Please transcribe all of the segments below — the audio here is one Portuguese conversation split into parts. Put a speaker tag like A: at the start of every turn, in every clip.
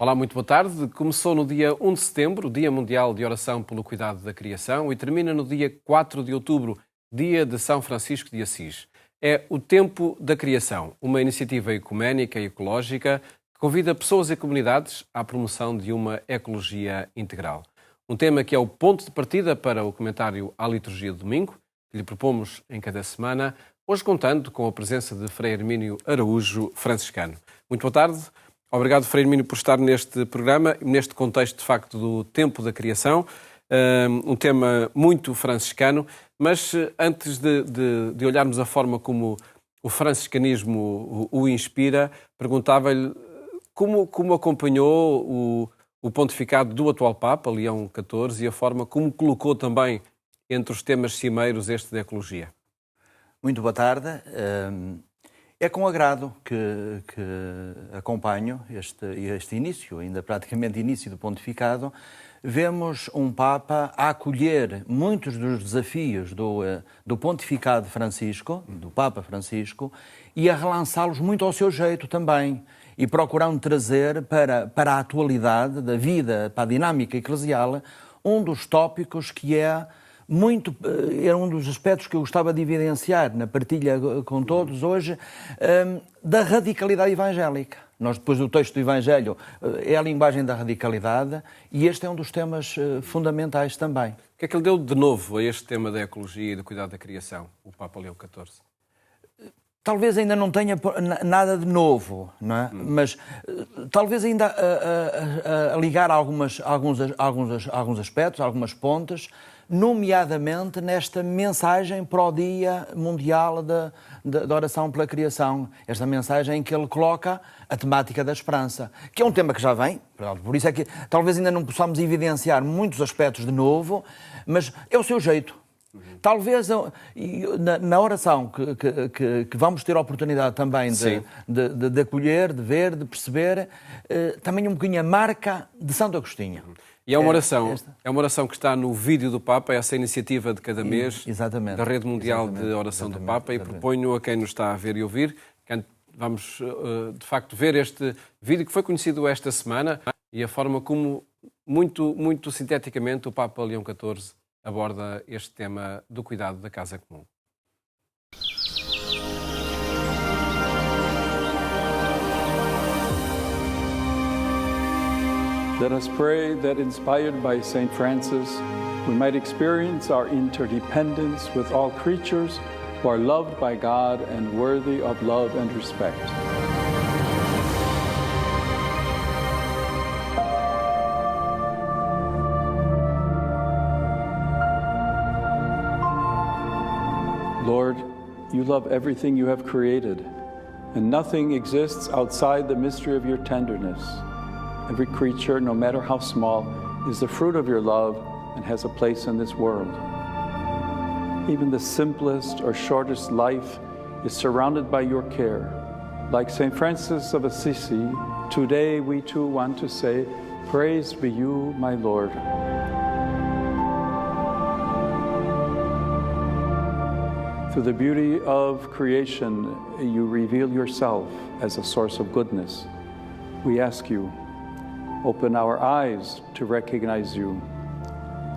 A: Olá, muito boa tarde. Começou no dia 1 de setembro, Dia Mundial de Oração pelo Cuidado da Criação, e termina no dia 4 de outubro, Dia de São Francisco de Assis. É o Tempo da Criação, uma iniciativa ecuménica e ecológica que convida pessoas e comunidades à promoção de uma ecologia integral. Um tema que é o ponto de partida para o comentário à liturgia de domingo, que lhe propomos em cada semana, hoje contando com a presença de Frei Hermínio Araújo, franciscano. Muito boa tarde. Obrigado, Frei Hermínio, por estar neste programa, neste contexto, de facto, do tempo da criação. Um tema muito franciscano, mas antes de olharmos a forma como o franciscanismo o inspira, perguntava-lhe como acompanhou o pontificado do atual Papa, Leão XIV, e a forma como colocou também entre os temas cimeiros este da ecologia.
B: Muito boa tarde. É com agrado que acompanho este início, ainda praticamente início do pontificado. Vemos um Papa a acolher muitos dos desafios do pontificado Francisco, do Papa Francisco, e a relançá-los muito ao seu jeito também, e procurando trazer para a atualidade da vida, para a dinâmica eclesial, um dos tópicos que era um dos aspectos que eu gostava de evidenciar na partilha com todos hoje, da radicalidade evangélica. Nós, depois do texto do Evangelho, é a linguagem da radicalidade, e este é um dos temas fundamentais também.
A: O que é que ele deu de novo a este tema da ecologia e do cuidado da criação, o Papa Leão XIV?
B: Talvez ainda não tenha nada de novo, não é? Mas talvez ainda a ligar alguns aspectos, algumas pontes, nomeadamente nesta mensagem para o Dia Mundial da Oração pela Criação. Esta mensagem em que ele coloca a temática da esperança, que é um tema que já vem, por isso é que talvez ainda não possamos evidenciar muitos aspectos de novo, mas é o seu jeito. Talvez na oração que vamos ter a oportunidade também de acolher, de ver, de perceber, também um bocadinho a marca de Santo Agostinho.
A: E é uma oração que está no vídeo do Papa, essa iniciativa de cada mês,
B: exatamente,
A: da Rede Mundial de Oração do Papa, e proponho a quem nos está a ver e ouvir, que vamos de facto ver este vídeo que foi conhecido esta semana e a forma como, muito sinteticamente, o Papa Leão XIV aborda este tema do cuidado da casa comum.
C: Let us pray that, inspired by St. Francis, we might experience our interdependence with all creatures who are loved by God and worthy of love and respect. Lord, you love everything you have created, and nothing exists outside the mystery of your tenderness. Every creature, no matter how small, is the fruit of your love and has a place in this world. Even the simplest or shortest life is surrounded by your care. Like St. Francis of Assisi, today we too want to say, "Praised be you, my Lord." Through the beauty of creation, you reveal yourself as a source of goodness. We ask you, open our eyes to recognize you,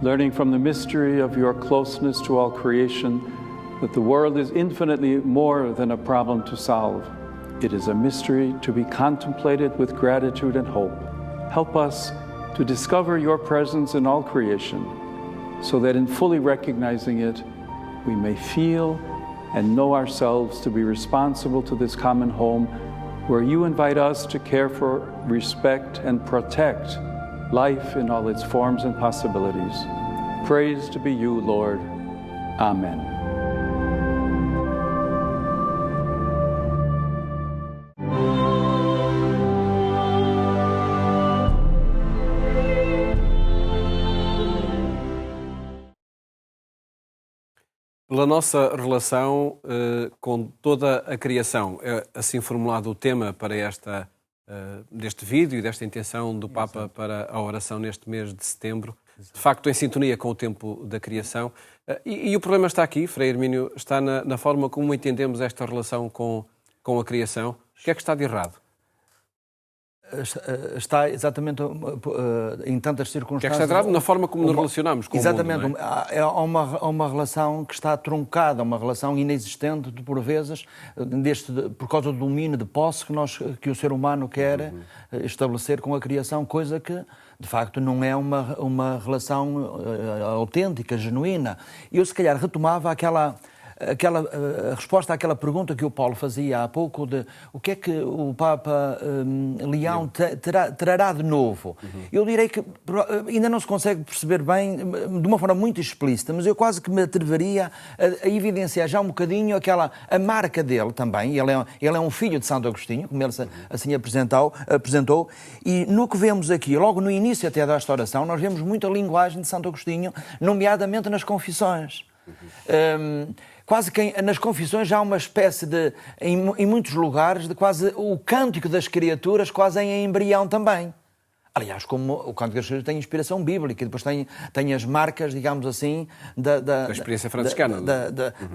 C: learning from the mystery of your closeness to all creation that the world is infinitely more than a problem to solve. It is a mystery to be contemplated with gratitude and hope. Help us to discover your presence in all creation, so that in fully recognizing it, we may feel and know ourselves to be responsible to this common home where you invite us to care for, respect, and protect life in all its forms and possibilities. Praised be you, Lord. Amen.
A: Pela nossa relação com toda a criação, é assim formulado o tema para deste vídeo e desta intenção do Papa para a oração neste mês de setembro, de facto em sintonia com o tempo da criação. E o problema está aqui, Frei Hermínio, está na forma como entendemos esta relação com a criação. O que é que está de errado?
B: está exatamente em tantas circunstâncias.
A: Que é considerado na forma como nos relacionamos com
B: exatamente,
A: o mundo, não é?
B: Há uma relação que está truncada, uma relação inexistente, por vezes, por causa do domínio de posse que o ser humano quer estabelecer com a criação, coisa que, de facto, não é uma relação autêntica, genuína. E eu, se calhar, retomava aquela resposta àquela pergunta que o Paulo fazia há pouco de o que é que o Papa Leão trará de novo. Eu direi que ainda não se consegue perceber bem, de uma forma muito explícita, mas eu quase que me atreveria a evidenciar já um bocadinho a marca dele também. Ele é um filho de Santo Agostinho, como ele assim apresentou, e no que vemos aqui, logo no início até desta oração, nós vemos muita linguagem de Santo Agostinho, nomeadamente nas confissões. Quase que nas confissões já há uma espécie de, em muitos lugares, de quase o cântico das criaturas, quase em embrião também. Aliás, como o Cântico das Criaturas tem inspiração bíblica, e depois tem as marcas, digamos assim, da
A: experiência franciscana.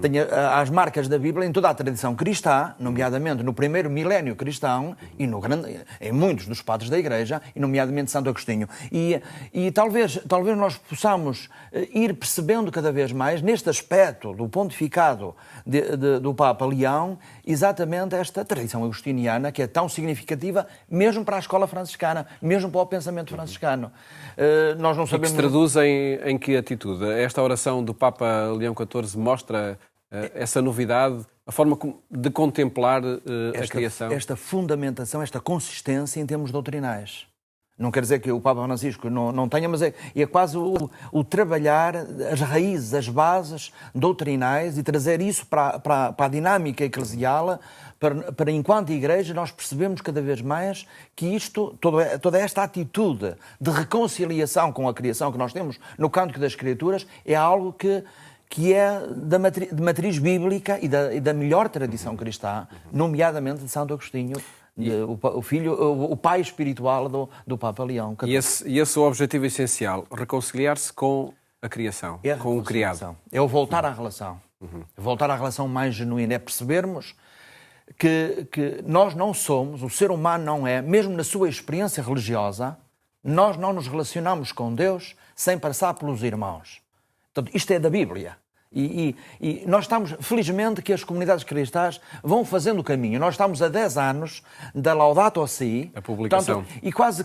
B: Tem as marcas da Bíblia em toda a tradição cristã, nomeadamente no primeiro milénio cristão e em muitos dos padres da Igreja, e nomeadamente Santo Agostinho. E talvez nós possamos ir percebendo cada vez mais, neste aspecto do pontificado do Papa Leão, exatamente esta tradição agostiniana que é tão significativa mesmo para a escola franciscana, mesmo para o pensamento franciscano. Nós não sabemos...
A: E que se traduz em que atitude? Esta oração do Papa Leão XIV mostra essa novidade, a forma de contemplar a criação?
B: Esta fundamentação, esta consistência em termos doutrinais. Não quer dizer que o Papa Francisco não tenha, mas é quase o trabalhar as raízes, as bases doutrinais e trazer isso para a dinâmica eclesial, para enquanto Igreja nós percebemos cada vez mais que toda esta atitude de reconciliação com a criação que nós temos no Cântico das Criaturas é algo que é de matriz bíblica e da melhor tradição cristã, nomeadamente de Santo Agostinho, o pai espiritual do Papa Leão.
A: E esse é o objetivo essencial, reconciliar-se com a criação, com o criado.
B: É o voltar à relação. Voltar à relação mais genuína. É percebermos que nós não somos, o ser humano não é, mesmo na sua experiência religiosa, nós não nos relacionamos com Deus sem passar pelos irmãos. Portanto, isto é da Bíblia. E nós estamos, felizmente, que as comunidades cristãs vão fazendo o caminho. Nós estamos a 10 anos da Laudato Si.
A: A publicação.
B: Portanto, e quase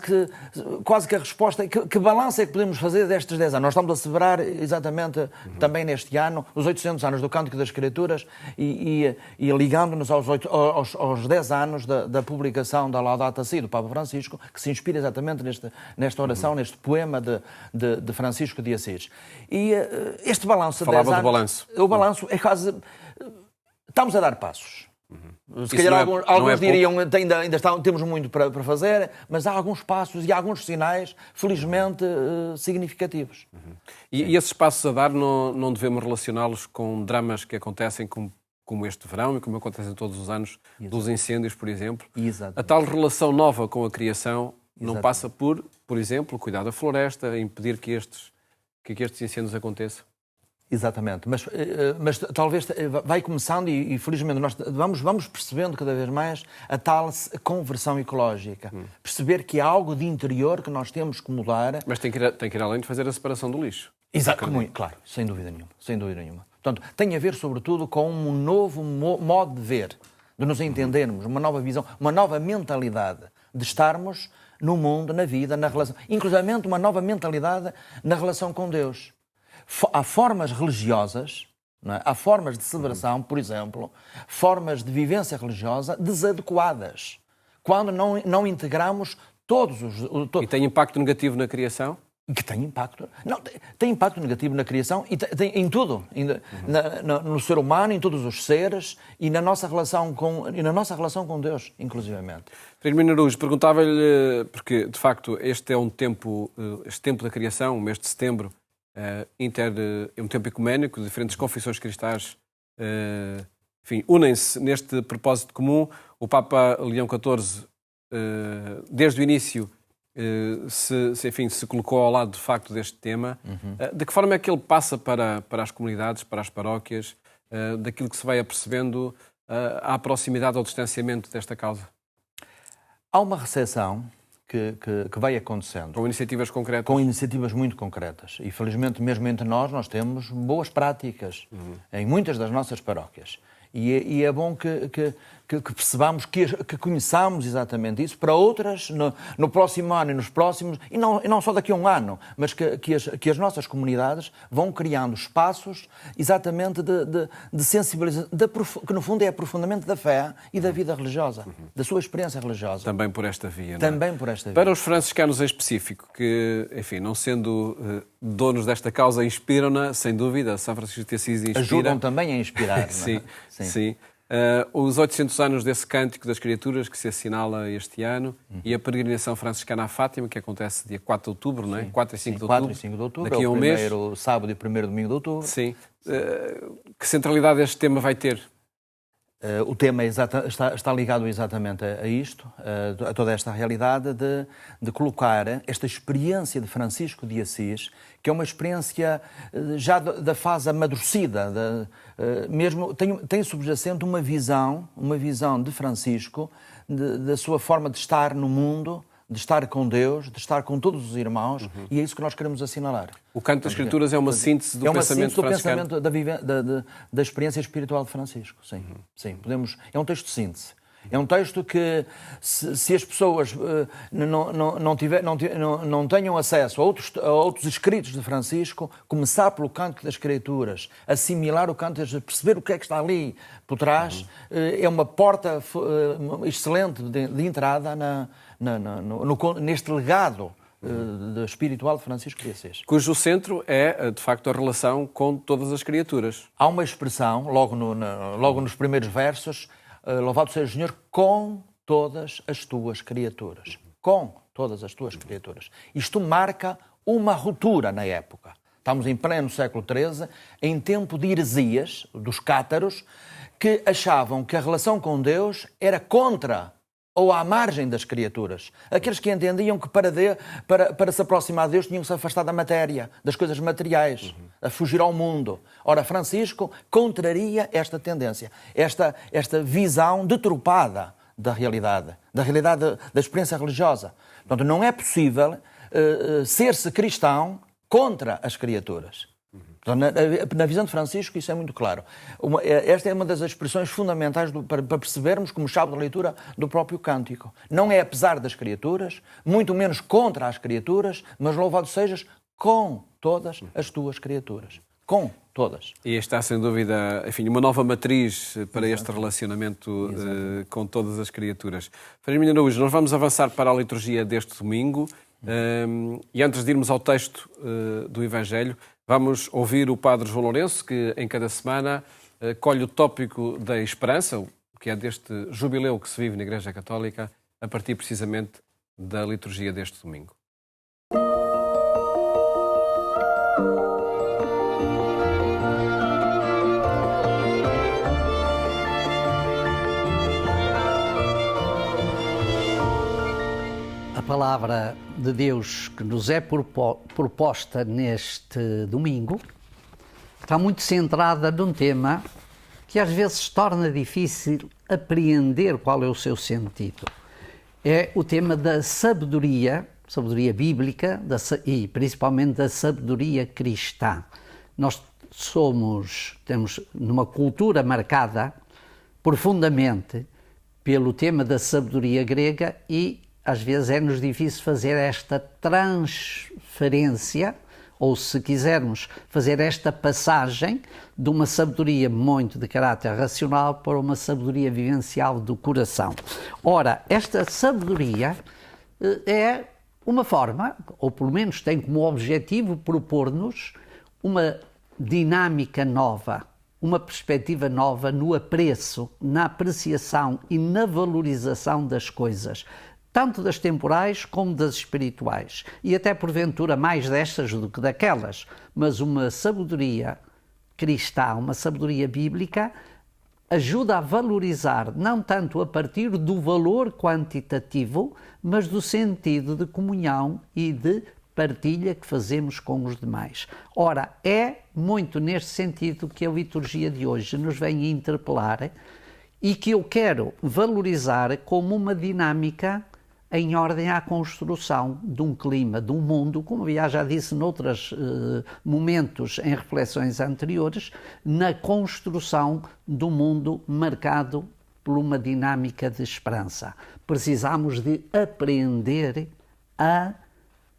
B: que a resposta... Que balanço é que podemos fazer destes 10 anos? Nós estamos a celebrar, exatamente, também neste ano, os 800 anos do Cântico das Escrituras e ligando-nos aos 10 anos da publicação da Laudato Si do Papa Francisco, que se inspira exatamente nesta oração, neste poema de Francisco de Assis. E este balanço de 10 anos... O balanço é quase... Estamos a dar passos. Se calhar alguns diriam que ainda temos muito para fazer, mas há alguns passos e há alguns sinais, felizmente, significativos.
A: E esses passos a dar não devemos relacioná-los com dramas que acontecem como este verão e como acontecem todos os anos, dos incêndios, por exemplo.
B: Exatamente.
A: A tal relação nova com a criação não passa por exemplo, cuidar da floresta, impedir que estes incêndios aconteçam.
B: Exatamente, mas talvez vai começando e felizmente nós vamos percebendo cada vez mais a tal conversão ecológica. Perceber que há algo de interior que nós temos que mudar.
A: Mas tem que ir além de fazer a separação do lixo.
B: Exato, claro, sem dúvida nenhuma. Portanto, tem a ver sobretudo com um novo modo de ver, de nos entendermos, uma nova visão, uma nova mentalidade de estarmos no mundo, na vida, na relação, inclusivamente uma nova mentalidade na relação com Deus. Há formas religiosas, não é? Há formas de celebração, por exemplo, formas de vivência religiosa desadequadas, quando não integramos todos os...
A: E tem impacto negativo na criação?
B: Que tem impacto. Não, tem impacto negativo na criação e tem em tudo. No ser humano, em todos os seres e na nossa relação com Deus, inclusivamente.
A: Firmino Araújo, perguntava-lhe, porque de facto este tempo da criação, o mês de setembro, é um tempo ecuménico, diferentes confissões cristãs unem-se neste propósito comum. O Papa Leão XIV, desde o início, se colocou ao lado de facto deste tema. De que forma é que ele passa para as comunidades, para as paróquias, daquilo que se vai apercebendo à proximidade ou distanciamento desta causa?
B: Há uma recepção que vai acontecendo.
A: Com iniciativas concretas?
B: Com iniciativas muito concretas. E, felizmente, mesmo entre nós temos boas práticas em muitas das nossas paróquias. E é bom que percebamos, que conheçamos exatamente isso para outras no próximo ano e nos próximos, e não só daqui a um ano, mas que as nossas comunidades vão criando espaços exatamente de sensibilização, que no fundo é aprofundamento da fé e da vida religiosa, da sua experiência religiosa.
A: Também por esta via,
B: Também por esta via.
A: Para os franciscanos em específico, que, enfim, não sendo donos desta causa, inspiram-na, sem dúvida, São Francisco de Assis inspira.
B: Ajudam também a inspirar.
A: Sim, sim. Os 800 anos desse Cântico das Criaturas, que se assinala este ano, e a peregrinação franciscana à Fátima, que acontece dia 4 de outubro, não é? 4 e 5 de outubro.
B: 4 e 5 de outubro,
A: daqui a um
B: o
A: mês.
B: primeiro sábado e o primeiro domingo de outubro.
A: Sim. Que centralidade este tema vai ter?
B: O tema está ligado exatamente a isto, a toda esta realidade de colocar esta experiência de Francisco de Assis, que é uma experiência já da fase amadurecida, mesmo tem subjacente uma visão de Francisco, da sua forma de estar no mundo, de estar com Deus, de estar com todos os irmãos, e é isso que nós queremos assinalar.
A: O Canto das Escrituras é uma síntese do pensamento franciscano?
B: É uma síntese do pensamento da experiência espiritual de Francisco, sim. Sim, é um texto de síntese. É um texto que, se as pessoas não tenham acesso a outros escritos de Francisco, começar pelo Canto das Escrituras, assimilar o Canto, perceber o que é que está ali por trás, é uma porta excelente de entrada neste legado espiritual de Francisco de Assis.
A: Cujo centro é, de facto, a relação com todas as criaturas.
B: Há uma expressão, logo nos primeiros versos, louvado seja o Senhor com todas as tuas criaturas. Com todas as tuas criaturas. Isto marca uma ruptura na época. Estamos em pleno século XIII, em tempo de heresias, dos cátaros, que achavam que a relação com Deus era contra ou à margem das criaturas. Aqueles que entendiam que para se aproximar de Deus tinham que se afastar da matéria, das coisas materiais, a fugir ao mundo. Ora, Francisco contraria esta tendência, esta visão deturpada da realidade da experiência religiosa. Portanto, não é possível ser-se cristão contra as criaturas. Na visão de Francisco isso é muito claro. Esta é uma das expressões fundamentais para percebermos como chave de leitura do próprio cântico. Não é apesar das criaturas, muito menos contra as criaturas, mas louvado sejas com todas as tuas criaturas. Com todas.
A: E está, sem dúvida, enfim, uma nova matriz para este relacionamento com todas as criaturas. Frei Emílio Araújo, nós vamos avançar para a liturgia deste domingo. E antes de irmos ao texto do Evangelho, vamos ouvir o Padre João Lourenço, que em cada semana colhe o tópico da esperança, que é deste jubileu que se vive na Igreja Católica, a partir precisamente da liturgia deste domingo.
D: A palavra de Deus que nos é proposta neste domingo está muito centrada num tema que às vezes torna difícil apreender qual é o seu sentido. É o tema da sabedoria bíblica e principalmente da sabedoria cristã. Nós temos numa cultura marcada profundamente pelo tema da sabedoria grega e às vezes é-nos difícil fazer esta transferência, ou se quisermos, fazer esta passagem de uma sabedoria muito de caráter racional para uma sabedoria vivencial do coração. Ora, esta sabedoria é uma forma, ou pelo menos tem como objetivo propor-nos uma dinâmica nova, uma perspectiva nova no apreço, na apreciação e na valorização das coisas, tanto das temporais como das espirituais, e até porventura mais destas do que daquelas, mas uma sabedoria cristã, uma sabedoria bíblica, ajuda a valorizar, não tanto a partir do valor quantitativo, mas do sentido de comunhão e de partilha que fazemos com os demais. Ora, é muito neste sentido que a liturgia de hoje nos vem interpelar e que eu quero valorizar como uma dinâmica em ordem à construção de um clima, de um mundo, como já disse noutros momentos em reflexões anteriores, na construção de um mundo marcado por uma dinâmica de esperança. Precisamos de aprender a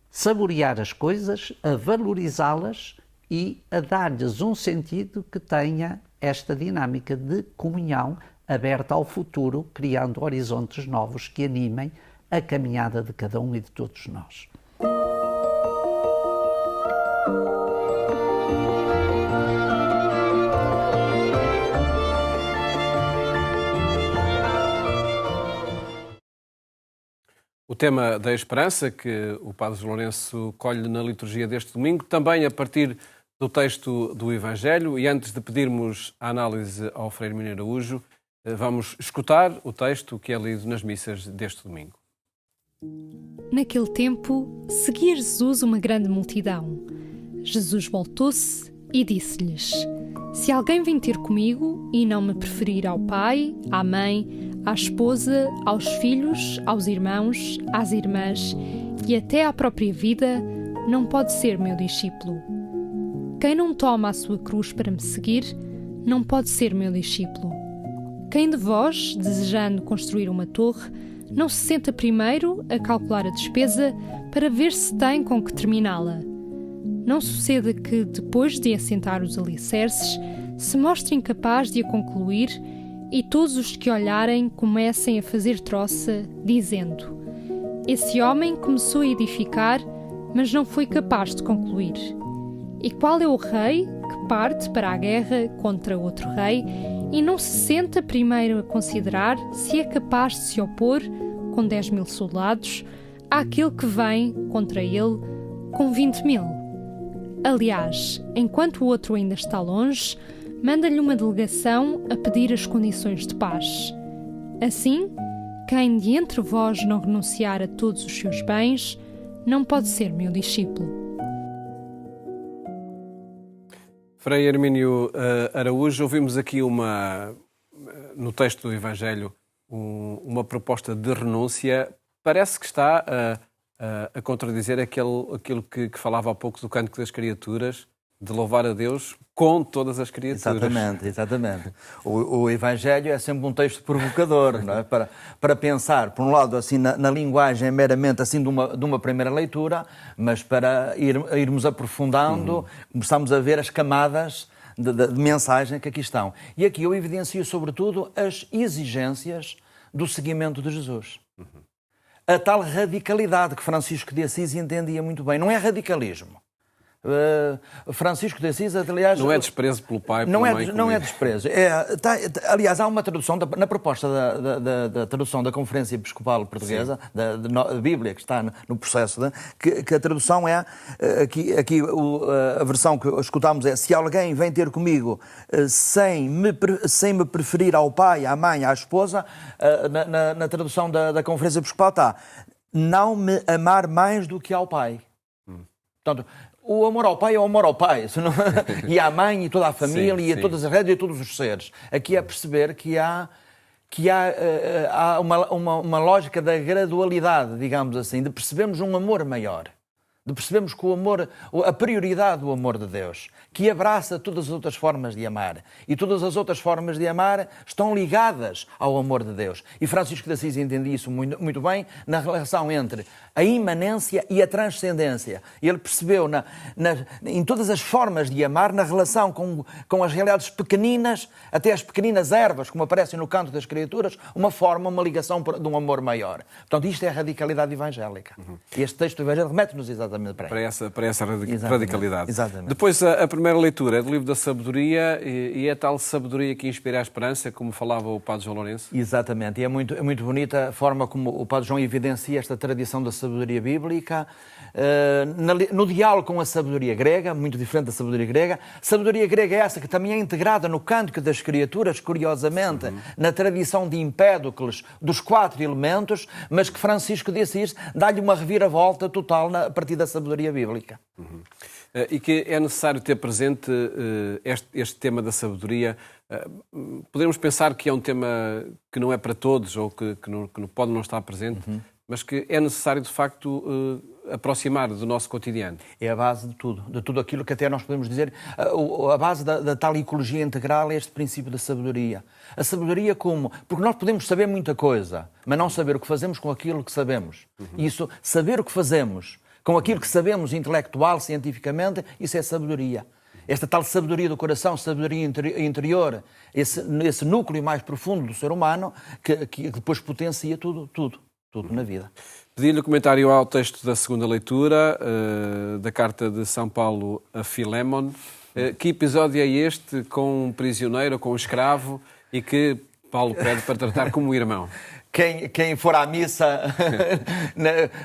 D: saborear as coisas, a valorizá-las e a dar-lhes um sentido que tenha esta dinâmica de comunhão aberta ao futuro, criando horizontes novos que animem a caminhada de cada um e de todos nós.
A: O tema da esperança, que o Padre Lourenço colhe na liturgia deste domingo, também a partir do texto do Evangelho, e antes de pedirmos a análise ao Frei Hermínio Araújo, vamos escutar o texto que é lido nas missas deste domingo.
E: Naquele tempo, seguia Jesus uma grande multidão. Jesus voltou-se e disse-lhes: Se alguém vem ter comigo e não me preferir ao pai, à mãe, à esposa, aos filhos, aos irmãos, às irmãs e até à própria vida, não pode ser meu discípulo. Quem não toma a sua cruz para me seguir, não pode ser meu discípulo. Quem de vós, desejando construir uma torre, não se senta primeiro a calcular a despesa para ver se tem com que terminá-la? Não suceda que, depois de assentar os alicerces, se mostre incapaz de a concluir e todos os que olharem comecem a fazer troça, dizendo: Esse homem começou a edificar, mas não foi capaz de concluir. E qual é o rei que parte para a guerra contra outro rei e não se senta primeiro a considerar se é capaz de se opor, com 10.000 soldados, àquele que vem contra ele com 20.000? Aliás, enquanto o outro ainda está longe, manda-lhe uma delegação a pedir as condições de paz. Assim, quem de entre vós não renunciar a todos os seus bens, não pode ser meu discípulo.
A: Frei Hermínio Araújo, ouvimos aqui no texto do Evangelho uma proposta de renúncia. Parece que está a contradizer aquilo que falava há pouco do Cântico das Criaturas, de louvar a Deus com todas as criaturas.
B: Exatamente. O Evangelho é sempre um texto provocador, não é? Para pensar, por um lado, assim, na linguagem meramente assim de uma primeira leitura, mas para irmos aprofundando, começamos a ver as camadas de mensagem que aqui estão. E aqui eu evidencio, sobretudo, as exigências do seguimento de Jesus. A tal radicalidade que Francisco de Assis entendia muito bem. Não é radicalismo. Francisco de Assis, aliás...
A: Não é desprezo pelo pai, pela mãe.
B: Não é desprezo. Aliás, há uma tradução, na proposta da tradução da Conferência Episcopal Portuguesa, da Bíblia, que está no processo, que a tradução é, aqui a versão que escutámos é: se alguém vem ter comigo sem me preferir ao pai, à mãe, à esposa, na tradução da Conferência Episcopal está: não me amar mais do que ao pai. Portanto, o amor ao pai é o amor ao pai, e à mãe, e toda a família, e a todas as redes, e a todos os seres. Aqui é perceber que há uma lógica da gradualidade, digamos assim, de percebermos um amor maior, de percebermos que o amor, a prioridade do amor de Deus, que abraça todas as outras formas de amar. E todas as outras formas de amar estão ligadas ao amor de Deus. E Francisco de Assis entendia isso muito bem na relação entre a imanência e a transcendência. Ele percebeu em todas as formas de amar, na relação com as realidades pequeninas, até as pequeninas ervas, como aparecem no Canto das Criaturas, uma ligação de um amor maior. Portanto, isto é a radicalidade evangélica. E este texto do Evangelho remete-nos exatamente para essa
A: radicalidade.
B: Exatamente.
A: Depois, a primeira leitura é do livro da sabedoria, e é tal sabedoria que inspira a esperança, como falava o Padre João Lourenço. Exatamente.
B: E é muito bonita a forma como o Padre João evidencia esta tradição da sabedoria bíblica, no diálogo com a sabedoria grega, muito diferente da sabedoria grega. Sabedoria grega é essa que também é integrada no Cântico das Criaturas, curiosamente, na tradição de Empédocles, dos 4 elementos, mas que Francisco de Assis dá-lhe uma reviravolta total a partir da sabedoria bíblica.
A: E que é necessário ter presente este tema da sabedoria. Podemos pensar que é um tema que não é para todos, ou que pode não estar presente, mas que é necessário, de facto, aproximar do nosso cotidiano.
B: É a base de tudo aquilo que até nós podemos dizer, a base da tal ecologia integral é este princípio da sabedoria. A sabedoria como? Porque nós podemos saber muita coisa, mas não saber o que fazemos com aquilo que sabemos. E isso, saber o que fazemos com aquilo que sabemos intelectual, cientificamente, isso é sabedoria. Esta tal sabedoria do coração, sabedoria interior, esse núcleo mais profundo do ser humano que depois potencia tudo na vida.
A: Pedi-lhe comentário ao texto da segunda leitura, da carta de São Paulo a Filémon. Que episódio é este com um prisioneiro, com um escravo, e que Paulo pede para tratar como irmão?
B: Quem for à missa,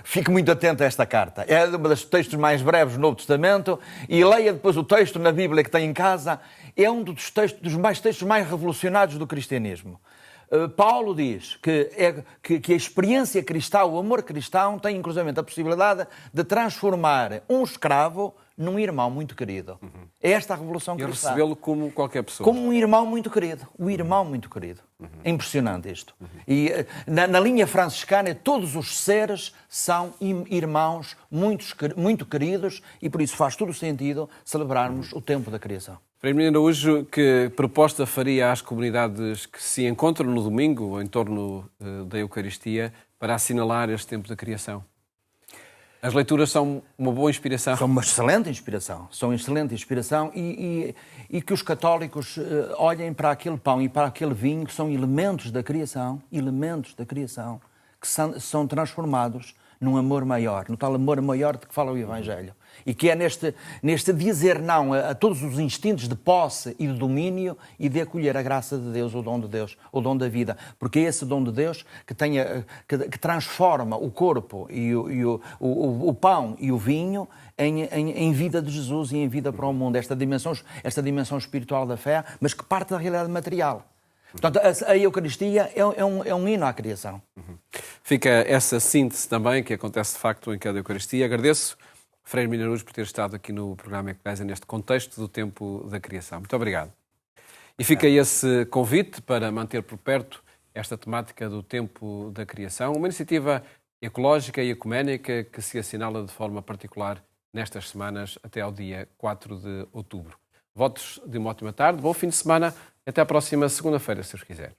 B: fique muito atento a esta carta. É um dos textos mais breves do Novo Testamento e leia depois o texto na Bíblia que tem em casa. É um dos textos mais revolucionários do cristianismo. Paulo diz que a experiência cristã, o amor cristão, tem inclusivamente a possibilidade de transformar um escravo num irmão muito querido. É esta a revolução cristã.
A: E recebê-lo como qualquer pessoa.
B: Como um irmão muito querido. Um irmão muito querido. É impressionante isto. E na linha franciscana, todos os seres são irmãos muito queridos e por isso faz todo o sentido celebrarmos o tempo da criação.
A: Frei Menino Araújo, que proposta faria às comunidades que se encontram no domingo em torno da Eucaristia para assinalar este tempo da criação? As leituras são uma boa inspiração?
B: São uma excelente inspiração. E que os católicos olhem para aquele pão e para aquele vinho que são elementos da criação, que são transformados num amor maior, no tal amor maior de que fala o Evangelho. E que é neste dizer não a todos os instintos de posse e de domínio e de acolher a graça de Deus, o dom de Deus, o dom da vida. Porque é esse dom de Deus que transforma o corpo e o pão e o vinho em vida de Jesus e em vida para o mundo. Esta dimensão espiritual da fé, mas que parte da realidade material. Portanto, a Eucaristia é um hino à criação.
A: Fica essa síntese também, que acontece de facto em cada Eucaristia. Agradeço, Frei Menino Araújo, por ter estado aqui no programa Eclésia, neste contexto do tempo da criação. Muito obrigado. E fica esse convite para manter por perto esta temática do tempo da criação, uma iniciativa ecológica e ecuménica que se assinala de forma particular nestas semanas até ao dia 4 de outubro. Votos de uma ótima tarde, bom fim de semana, até à próxima segunda-feira, se os quiser.